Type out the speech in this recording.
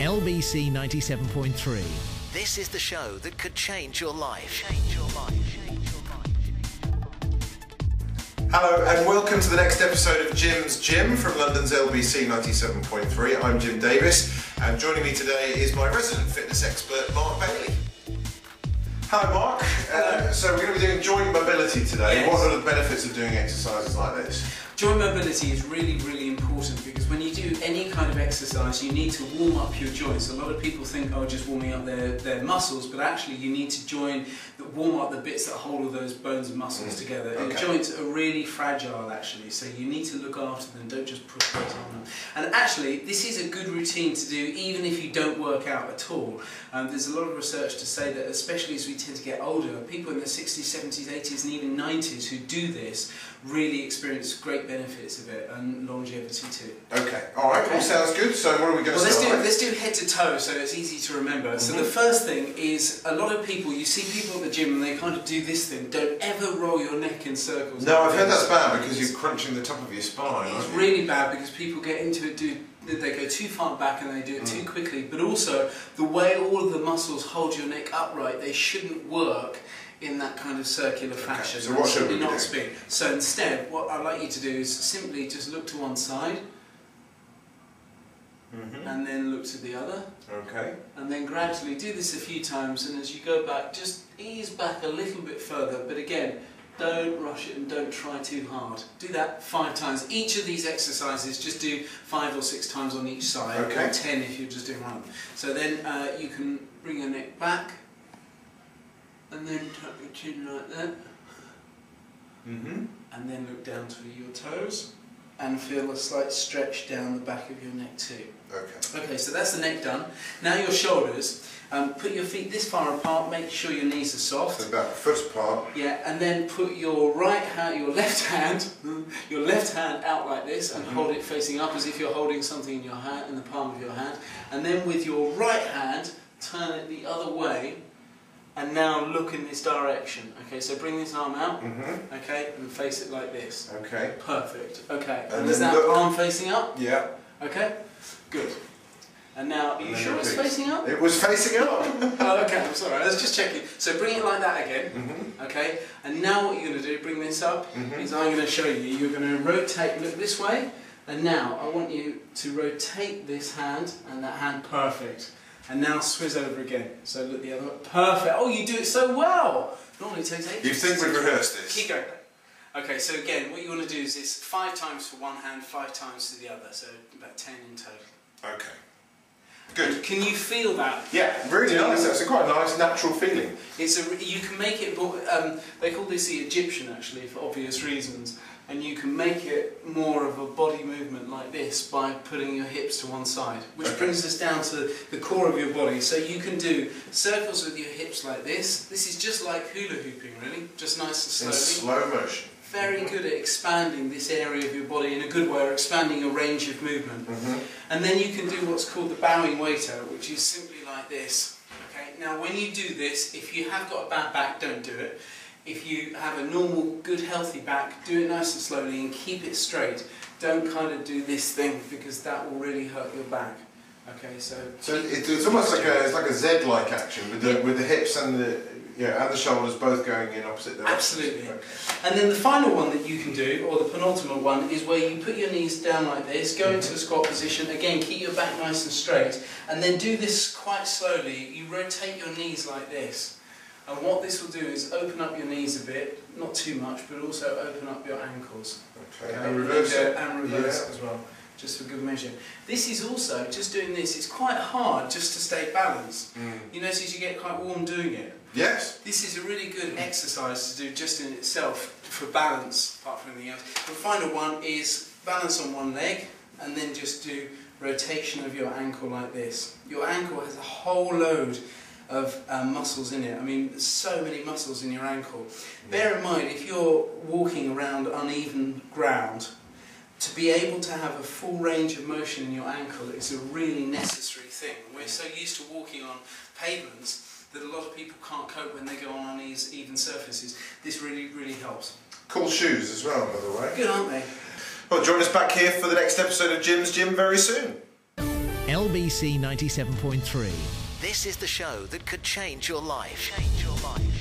LBC 97.3. This is the show that could change your life. Hello and welcome to the next episode of Jim's Gym from London's LBC 97.3. I'm Jim Davis and joining me today is my resident fitness expert Mark Bailey. Hello Mark. So we're going to be doing joint mobility today. Yes. What are the benefits of doing exercises like this? Joint mobility is really, really important because when you do any kind of exercise, you need to warm up your joints. A lot of people think, oh, just warming up their muscles, but actually you need to warm up the bits that hold all those bones and muscles together. Okay. Your joints are really fragile actually, so you need to look after them, don't just push those on them. And actually, this is a good routine to do even if you don't work out at all. There's a lot of research to say that especially as we tend to get older, people in their 60s, 70s, 80s and even 90s who do this really experience great benefits of it and longevity too. Okay, alright, all sounds good. So what are we going to start with? Let's do head to toe so it's easy to remember. So the first thing is, a lot of people, you see people at the gym and they kind of do this thing, don't ever roll your neck in circles. No, I've heard that's bad because you're crunching the top of your spine. It's really bad because people get into it, they go too far back and they do it too quickly, but also the way all of the muscles hold your neck upright, they shouldn't work in that kind of circular fashion. So what should we do? Speed. So instead, what I'd like you to do is simply just look to one side, and then look to the other. Okay. And then gradually do this a few times, and as you go back, just ease back a little bit further, but again, don't rush it and don't try too hard. Do that 5 times. Each of these exercises, just do 5 or 6 times on each side, okay. Or 10 if you're just doing one. So then you can bring your neck back, and then tuck your chin like that, and then look down to your toes, and feel a slight stretch down the back of your neck too. Okay. Okay, so that's the neck done. Now your shoulders. Put your feet this far apart. Make sure your knees are soft. So about a foot apart. Yeah, and then put your left hand out like this, and hold it facing up as if you're holding something in your hand, in the palm of your hand. And then with your right hand, turn it the other way. And now look in this direction. Okay, so bring this arm out, okay, and face it like this. Okay. Perfect. Okay, and is that arm facing up? Yeah. Okay, good. And now, are you sure it's facing up? It was facing up. Oh, okay, I'm sorry, I was just checking. So bring it like that again, okay? And now what you're going to do, bring this up, is I'm going to show you. You're going to rotate, look this way, and now I want you to rotate this hand and that hand, perfect. And now swizz over again. So look the other way. Perfect. Oh, you do it so well. Normally it takes 8. You think we'd rehearse this? Keep going. Okay, so again, what you want to do is this 5 times for one hand, 5 times to the other. So about 10 in total. Okay. Good. Can you feel that? Yeah, really nice. That's quite a nice natural feeling. You can make it. They call this the Egyptian actually for obvious reasons. And you can make it more of a body movement like this by putting your hips to one side, which brings us down to the core of your body. So you can do circles with your hips like this. This is just like hula hooping, really, just nice and slowly. In slow motion. Very good at expanding this area of your body in a good way, or expanding your range of movement. And then you can do what's called the bowing waiter, which is simply like this. Okay. Now, when you do this, if you have got a bad back, don't do it. If you have a normal, good, healthy back, do it nice and slowly and keep it straight. Don't kind of do this thing because that will really hurt your back. Okay, so it's almost like a Z-like action with the hips and the shoulders both going in opposite directions. Absolutely. Okay. And then the final one that you can do, or the penultimate one, is where you put your knees down like this, go into a squat position. Again, keep your back nice and straight, and then do this quite slowly. You rotate your knees like this. And what this will do is open up your knees a bit, not too much, but also open up your ankles. Okay, and reverse it. And reverse as well, just for good measure. This is also, just doing this, it's quite hard just to stay balanced. You notice you get quite warm doing it. Yes. This is a really good exercise to do just in itself for balance, apart from anything else. The final one is balance on one leg, and then just do rotation of your ankle like this. Your ankle has a whole load of muscles in it. I mean, there's so many muscles in your ankle. Bear in mind, if you're walking around uneven ground, to be able to have a full range of motion in your ankle is a really necessary thing. We're so used to walking on pavements that a lot of people can't cope when they go on uneven surfaces. This really, really helps. Cool shoes as well, by the way. Good, aren't they? Well, join us back here for the next episode of Jim's Gym very soon. LBC 97.3. This is the show that could change your life. Change your life.